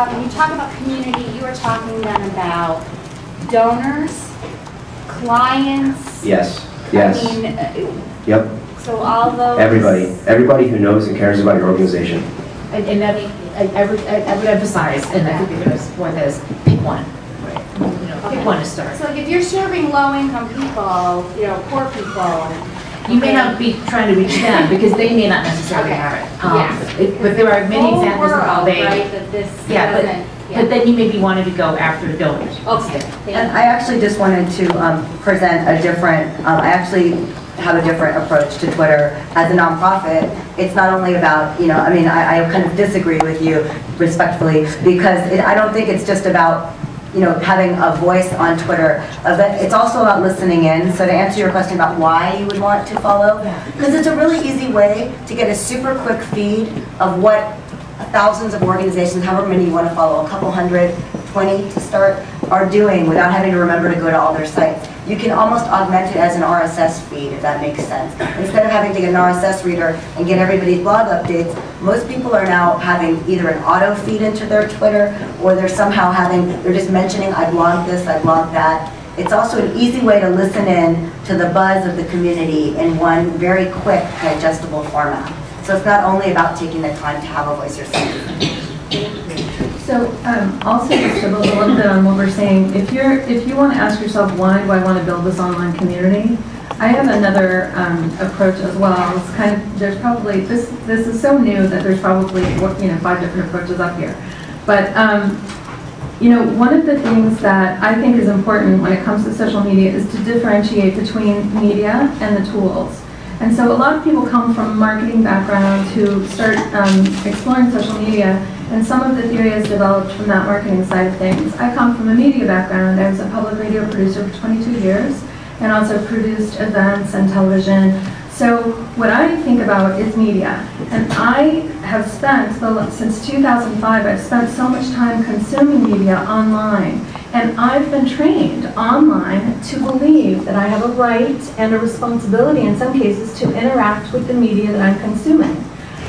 when you talk about community, you are talking then about donors, clients. Yes. Yes. I mean, yep. so all those. Everybody who knows and cares about your organization. And that, I would emphasize, and I think you're going to support this, pick one. Right. You know, pick one to start. So like if you're serving low-income people, you know, poor people, you may not be trying to reach them because they may not necessarily have it. But there are many examples of how they. Right, that this but then you maybe wanted to go after the donors. Okay. And I actually just wanted to present a different. I actually have a different approach to Twitter as a nonprofit. It's not only about, you know, I mean, I kind of disagree with you respectfully because I don't think it's just about, you know, having a voice on Twitter. It's also about listening in. So to answer your question about why you would want to follow, because it's a really easy way to get a super quick feed of what thousands of organizations, however many you want to follow, a couple hundred, 20 to start, are doing without having to remember to go to all their sites. You can almost augment it as an RSS feed, if that makes sense. Instead of having to get an RSS reader and get everybody's blog updates, most people are now having either an auto feed into their Twitter, or they're somehow they're just mentioning, I blogged this, I blogged that. It's also an easy way to listen in to the buzz of the community in one very quick, digestible format. So it's not only about taking the time to have a voice yourself. So also just to build a little bit on what we're saying, if you want to ask yourself, why do I want to build this online community? I have another approach as well. It's kind of, there's probably, this is so new that there's probably, you know, 5 different approaches up here. But you know, one of the things that I think is important when it comes to social media is to differentiate between media and the tools. And so a lot of people come from marketing backgrounds who start exploring social media, and some of the theory is developed from that marketing side of things. I come from a media background. I was a public radio producer for 22 years and also produced events and television. So what I think about is media. And I have spent, since 2005, I've spent so much time consuming media online. And I've been trained online to believe that I have a right and a responsibility in some cases to interact with the media that I'm consuming.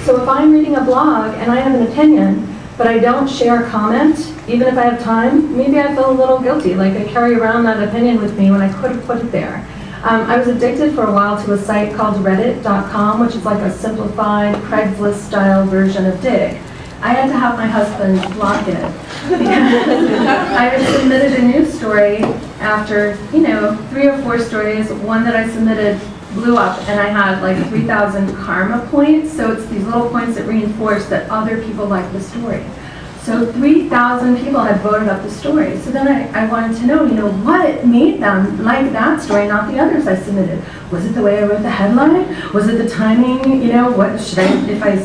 So if I'm reading a blog and I have an opinion, but I don't share a comment, even if I have time, maybe I feel a little guilty, like I carry around that opinion with me when I could have put it there. I was addicted for a while to a site called Reddit.com, which is like a simplified Craigslist-style version of Dig. I had to have my husband block it because I had submitted a news story after, you know, 3 or 4 stories. One that I submitted blew up, and I had like 3,000 karma points. So it's these little points that reinforce that other people like the story. So 3,000 people had voted up the story. So then I wanted to know, you know, what made them like that story, not the others I submitted. Was it the way I wrote the headline? Was it the timing? You know, what should I, if I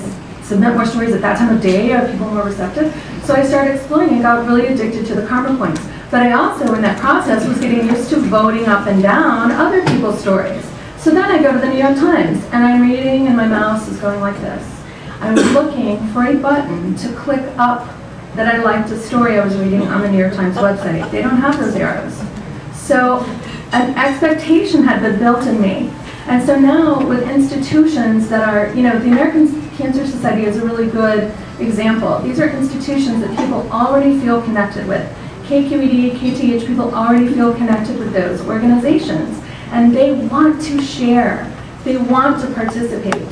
submit more stories at that time of day, are people more receptive? So I started exploring and got really addicted to the karma points. But I also, in that process, was getting used to voting up and down other people's stories. So then I go to the New York Times, and I'm reading, and my mouse is going like this. I was looking for a button to click up that I liked a story I was reading on the New York Times website. They don't have those arrows. So an expectation had been built in me. And so now with institutions that are, you know, the American Cancer Society is a really good example. These are institutions that people already feel connected with. KQED, KTH, people already feel connected with those organizations. And they want to share. They want to participate.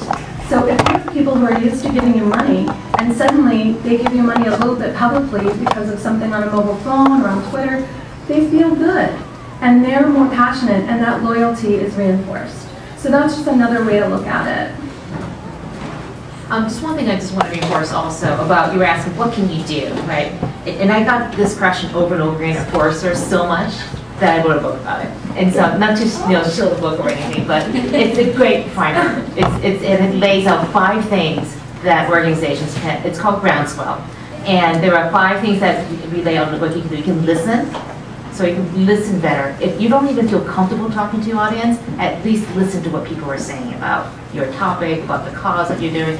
So if you have people who are used to giving you money, and suddenly they give you money a little bit publicly because of something on a mobile phone or on Twitter, they feel good. And they're more passionate, and that loyalty is reinforced. So that's just another way to look at it. Just one thing I just want to reinforce also about, you were asking, what can you do, right? And I got this question over and over again at Forrester so much that I wrote a book about it. And so, not just, you know, show the book or anything, but it's a great primer. And it lays out 5 things that organizations can, it's called Groundswell. And there are 5 things that we lay out in the book you can do. You can listen, so you can listen better. If you don't even feel comfortable talking to your audience, at least listen to what people are saying about your topic, about the cause that you're doing.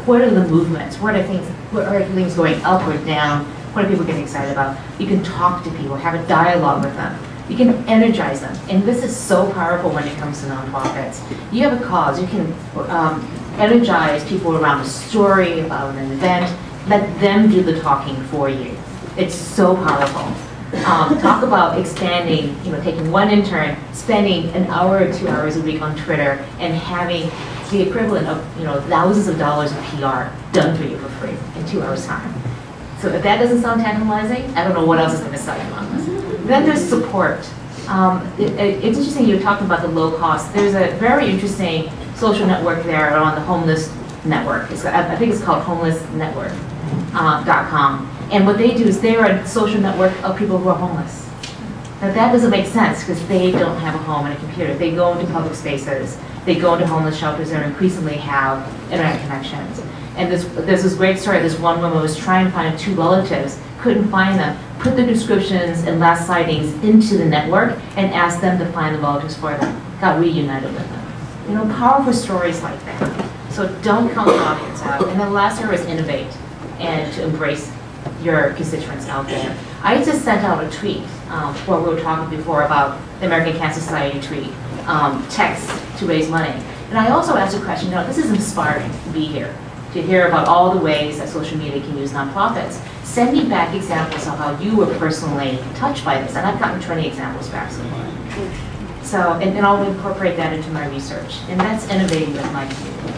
What are the movements? What are things going up or down? What are people getting excited about? You can talk to people, have a dialogue with them. You can energize them. And this is so powerful when it comes to nonprofits. You have a cause, you can energize people around a story, about an event, Let them do the talking for you. It's so powerful. Talk about expanding, taking one intern, spending an hour or 2 hours a week on Twitter, and having the equivalent of, thousands of dollars of PR done for you for free in 2 hours' time. So if that doesn't sound tantalizing, I don't know what else is going to sell you on this. Then there's support. It's interesting you talked about the low cost. There's a very interesting social network there on the homeless network. I think it's called homelessnetwork.com. And what they do is they're a social network of people who are homeless. Now that doesn't make sense because they don't have a home and a computer. They go into public spaces. They go into homeless shelters and increasingly have internet connections. And there's this great story. This one woman was trying to find 2 relatives, couldn't find them, put the descriptions and last sightings into the network and asked them to find the relatives for them. Got reunited with them. Powerful stories like that. So don't count the audience out. And then the last area is innovate and to embrace your constituents out there. I just sent out a tweet where we were talking before about the American Cancer Society tweet, text to raise money. And I also asked a question, this is inspiring to be here, to hear about all the ways that social media can use nonprofits. Send me back examples of how you were personally touched by this. And I've gotten 20 examples back so far. So, and I'll incorporate that into my research. And that's innovating with my community.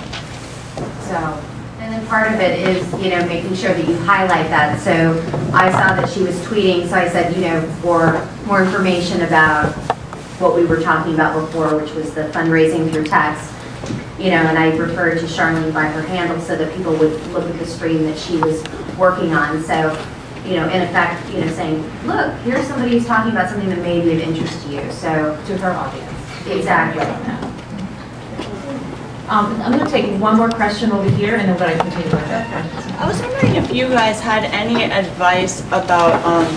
So. And then part of it is, making sure that you highlight that. So I saw that she was tweeting, so I said, for more information about what we were talking about before, which was the fundraising through text, and I referred to Charlene by her handle so that people would look at the stream that she was working on. So, in effect, saying, look, here's somebody who's talking about something that may be of interest to you. So to her audience. Exactly. I'm going to take one more question over here, and then we're going to continue with that. I was wondering if you guys had any advice about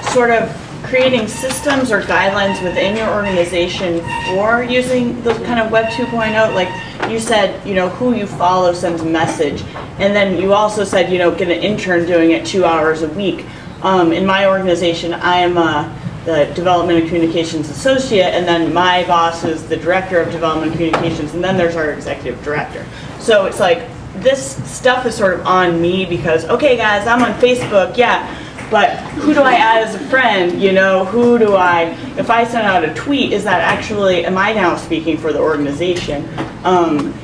sort of creating systems or guidelines within your organization for using the kind of Web 2.0. Like you said, who you follow sends a message, and then you also said, get an intern doing it 2 hours a week. In my organization, I am the Development and Communications Associate, and then my boss is the Director of Development and Communications, and then there's our Executive Director. So it's like, this stuff is sort of on me because, okay guys, I'm on Facebook, yeah, but who do I add as a friend, who do if I send out a tweet, is that actually, am I now speaking for the organization?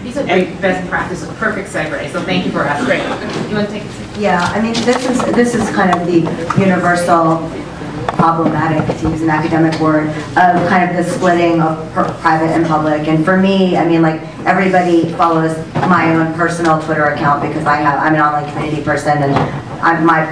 These are great best practice, perfect segue, so thank you for asking. Great. You want to take this? Yeah, I mean, this is kind of the universal problematic, to use an academic word, of kind of the splitting of private and public. And for me, I mean, like, everybody follows my own personal Twitter account because I'm an online community person, and my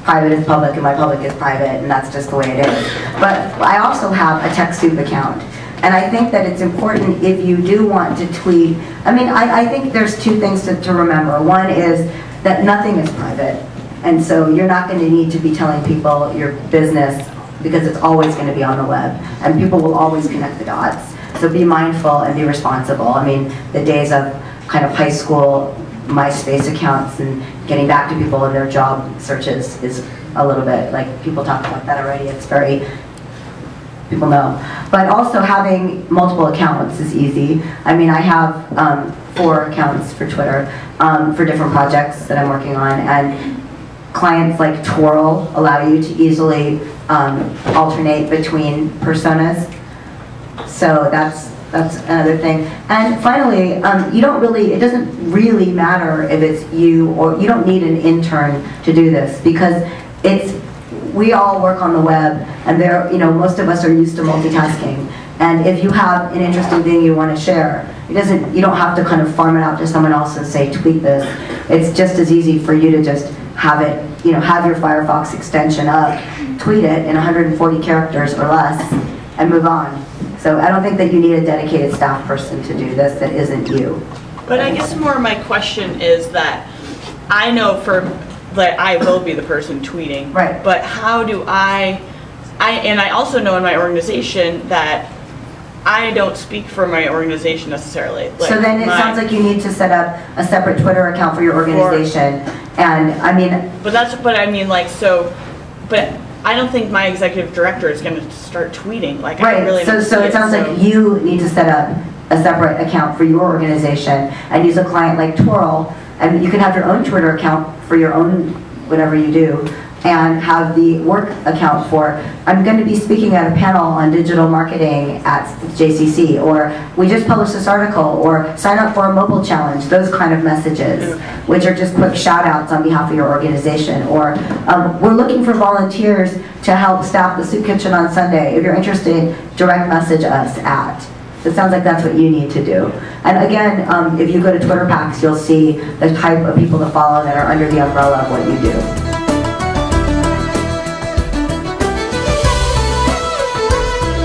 private is public and my public is private, and that's just the way it is. But I also have a TechSoup account. And I think that it's important if you do want to tweet. I mean, I think there's 2 things to remember. One is that nothing is private. And so you're not going to need to be telling people your business because it's always going to be on the web. And people will always connect the dots. So be mindful and be responsible. I mean, the days of kind of high school MySpace accounts and getting back to people in their job searches is a little bit, like, people talk about that already. It's very, people know. But also having multiple accounts is easy. I mean, I have 4 accounts for Twitter for different projects that I'm working on, and clients like Twirl allow you to easily alternate between personas. So that's another thing. And finally, it doesn't really matter if it's you, or you don't need an intern to do this, because we all work on the web, and most of us are used to multitasking. And if you have an interesting thing you want to share, you don't have to kind of farm it out to someone else and say, tweet this. It's just as easy for you to just have it, have your Firefox extension up, tweet it in 140 characters or less, and move on. So I don't think that you need a dedicated staff person to do this that isn't you. But I guess more my question is that I know I will be the person tweeting. Right. But how do I also know in my organization that I don't speak for my organization necessarily. So then it sounds like you need to set up a separate Twitter account for your organization. And I mean... But I don't think my executive director is going to start tweeting. Like, right. I really so it sounds like you need to set up a separate account for your organization and use a client like Twirl. And you can have your own Twitter account for your own whatever you do, and have the work account for, I'm going to be speaking at a panel on digital marketing at JCC, or we just published this article, or sign up for a mobile challenge, those kind of messages, which are just quick shout outs on behalf of your organization. Or we're looking for volunteers to help staff the soup kitchen on Sunday. If you're interested, direct message us at. It sounds like that's what you need to do. And again, if you go to Twitter Packs, you'll see the type of people to follow that are under the umbrella of what you do.